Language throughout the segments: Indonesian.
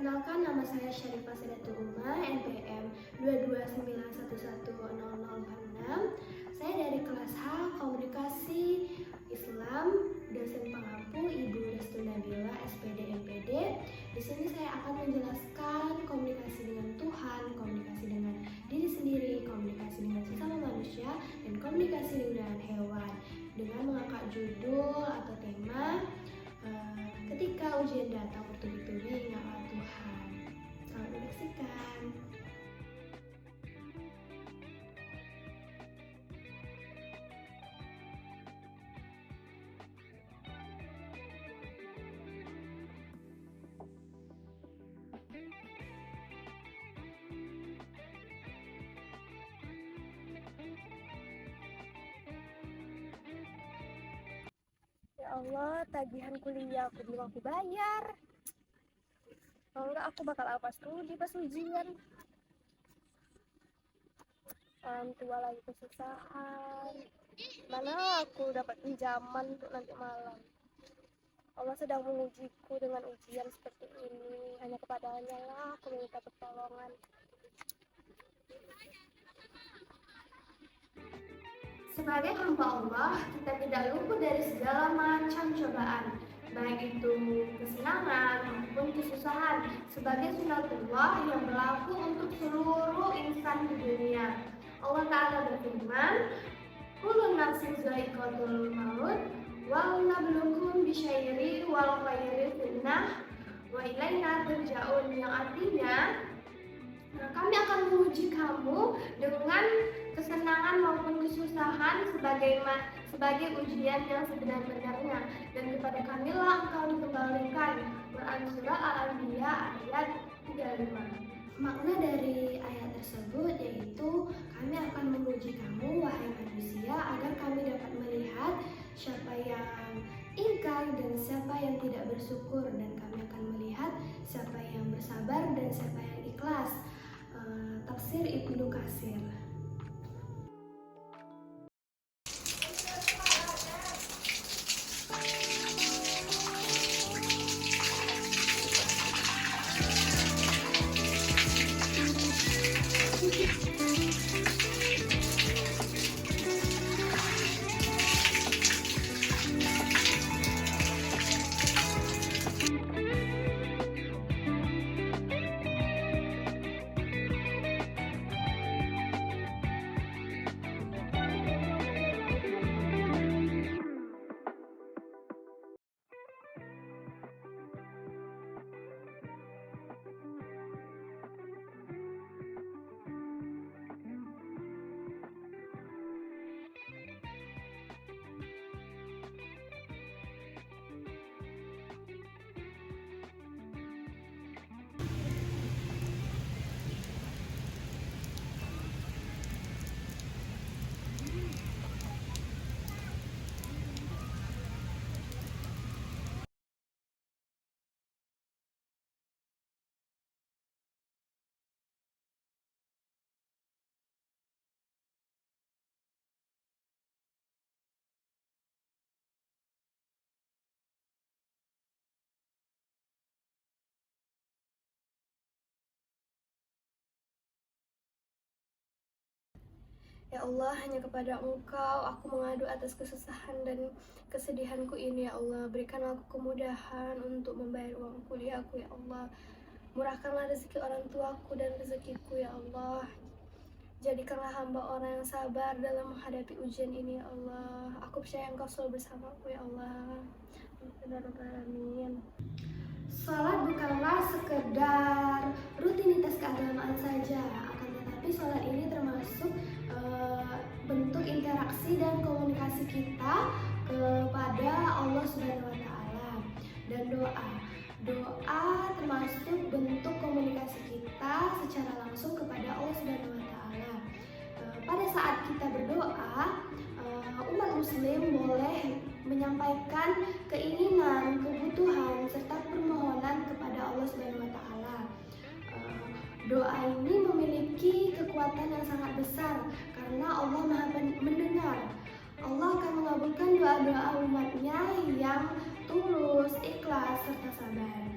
Perkenalkan, nama saya Syarifah Sedatul Uma, NPM 229110046. Saya dari kelas H Komunikasi Islam, dosen pengampu Ibu Restu Nabila, SPD MPD. Di sini saya akan menjelaskan komunikasi dengan Tuhan, komunikasi dengan diri sendiri, komunikasi dengan sesama manusia, dan komunikasi dengan hewan. Dengan mengangkat judul atau tema ketika ujian datang bertubi-tubi, ingatlah Tuhan. Selamat menyaksikan. Ya Allah, tagihan kuliah aku belum aku bayar. Kalau enggak aku bakal apa studi pas ujian. Orang tua lagi kesusahan. Mana aku dapat pinjaman untuk nanti malam. Allah sedang mengujiku dengan ujian seperti ini. Hanya kepadanya lah aku minta pertolongan. Sebagai hamba Allah, kita tidak luput dari segala macam cobaan, baik itu kesenangan maupun kesusahan, sebagai sunatullah yang berlaku untuk seluruh insan di dunia. Allah Ta'ala berfirman, "Kullu nafsin dha'iqatul maut, wa nabluukum bisyarri wal khairi fitnah, wa ilaina turja'un," yang artinya kami akan menguji kamu dengan kesenangan maupun kesusahan sebagai ujian yang sebenar-benarnya, dan kepada kamilah engkau dikembalikan. Quran Surah Al-Anbiya ayat 35. Makna dari ayat tersebut yaitu kami akan menguji kamu wahai manusia agar kami dapat melihat siapa yang ingkar dan siapa yang tidak bersyukur, dan kami akan melihat siapa yang bersabar dan siapa yang ikhlas. Tafsir Ibnu Katsir. Ya Allah, hanya kepada Engkau aku mengadu atas kesusahan dan kesedihanku ini. Ya Allah, berikan aku kemudahan untuk membayar uang kuliahku. Ya Allah, murahkanlah rezeki orang tuaku dan rezekiku. Ya Allah, jadikanlah hamba orang yang sabar dalam menghadapi ujian ini. Ya Allah, aku percaya Engkau selalu bersamaku. Ya Allah, Amin. Salat bukanlah sekedar rutinitas keagamaan saja, akan tetapi salat ini termasuk bentuk interaksi dan komunikasi kita kepada Allah Subhanahu wa Ta'ala. Dan doa termasuk bentuk komunikasi kita secara langsung kepada Allah Subhanahu wa Ta'ala. Pada saat kita berdoa, umat muslim boleh menyampaikan keinginan, kebutuhan, serta permohonan kepada Allah Subhanahu wa Ta'ala. Doa ini memiliki kekuatan yang sangat besar karena Allah Maha mendengar. Allah akan mengabulkan doa-doa umatnya yang tulus, ikhlas, serta sabar.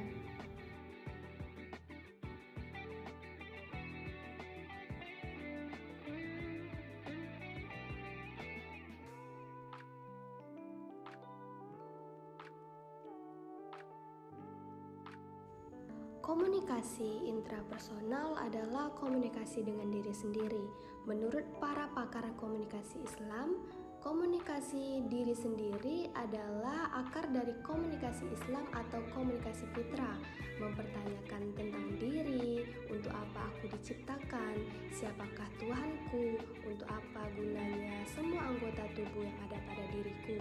Komunikasi intrapersonal adalah komunikasi dengan diri sendiri. Menurut para pakar komunikasi Islam, komunikasi diri sendiri adalah akar dari komunikasi Islam atau komunikasi fitrah, mempertanyakan tentang diri, untuk apa aku diciptakan, siapakah Tuhanku, untuk apa gunanya semua anggota tubuh yang ada pada diriku,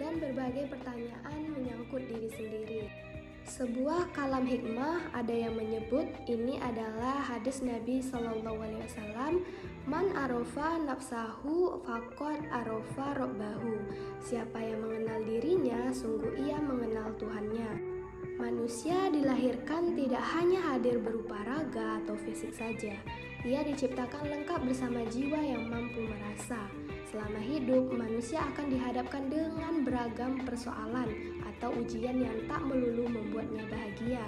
dan berbagai pertanyaan menyangkut diri sendiri. Sebuah kalam hikmah ada yang menyebut ini adalah hadis Nabi SAW, man arofa nafsahu faqad arofa robbahu. Siapa yang mengenal dirinya, sungguh ia mengenal Tuhannya. Manusia dilahirkan tidak hanya hadir berupa raga atau fisik saja. Ia diciptakan lengkap bersama jiwa yang mampu merasa. Selama hidup, manusia akan dihadapkan dengan beragam persoalan atau ujian yang tak melulu membuatnya bahagia.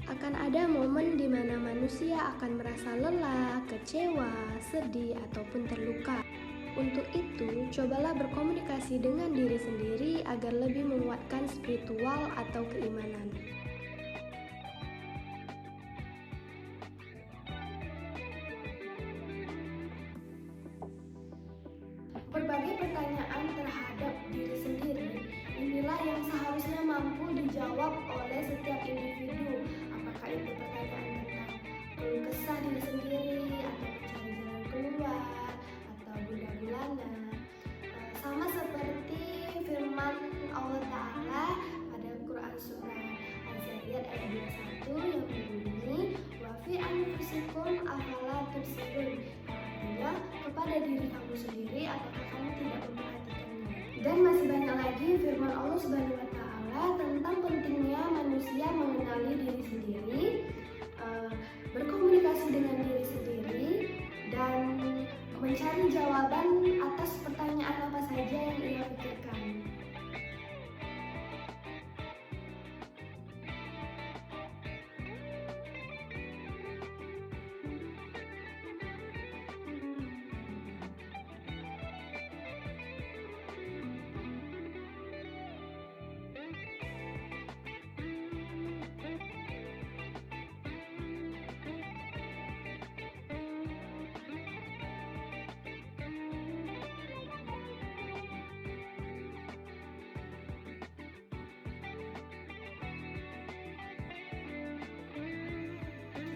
Akan ada momen di mana manusia akan merasa lelah, kecewa, sedih, ataupun terluka. Untuk itu, cobalah berkomunikasi dengan diri sendiri agar lebih menguatkan spiritual atau keimanan. Berbagai pertanyaan terhadap diri sendiri, inilah yang seharusnya mampu dijawab oleh setiap individu. Apakah itu pertanyaan tentang kesah diri sendiri, atau mencari jalan keluar, atau bunda gulana. Sama seperti firman Allah Ta'ala pada Quran Surah Az-Zariyat ayat 21 yang berbunyi, wa fi anfusikum afala tubsirun. Artinya, kepada diri kamu sendiri, apakah kamu tidak memperhatikannya? Dan masih banyak lagi firman Allah Subhanahu wa Ta'ala tentang pentingnya manusia mengenali diri sendiri, berkomunikasi dengan diri sendiri, dan mencari jawaban atas pertanyaan apa saja yang ia pikirkan.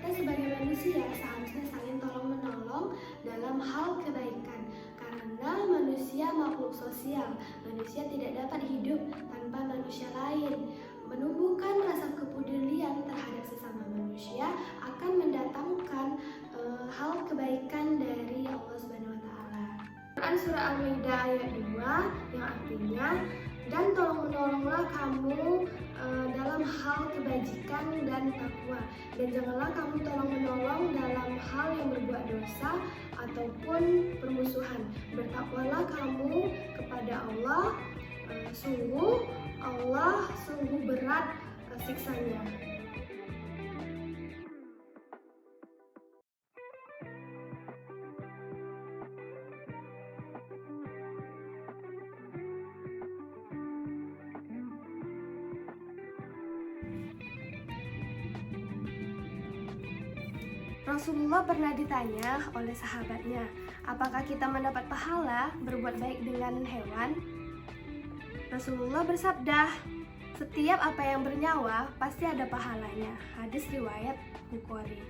Kita sebagai manusia seharusnya saling tolong-menolong dalam hal kebaikan, karena manusia makhluk sosial. Manusia tidak dapat hidup tanpa manusia lain. Menumbuhkan rasa kepedulian terhadap sesama manusia akan mendatangkan hal kebaikan dari Allah Subhanahu wa Ta'ala. Quran Surah Al-Maidah ayat 2 yang artinya, dan tolong-menolonglah kamu dalam hal kebajikan dan takwa, dan janganlah kamu tolong-menolong dalam hal yang berbuat dosa ataupun permusuhan. Bertakwalah kamu kepada Allah, sungguh Allah sungguh berat siksanya. Rasulullah pernah ditanya oleh sahabatnya, apakah kita mendapat pahala berbuat baik dengan hewan? Rasulullah bersabda, setiap apa yang bernyawa pasti ada pahalanya. Hadis riwayat Bukhari.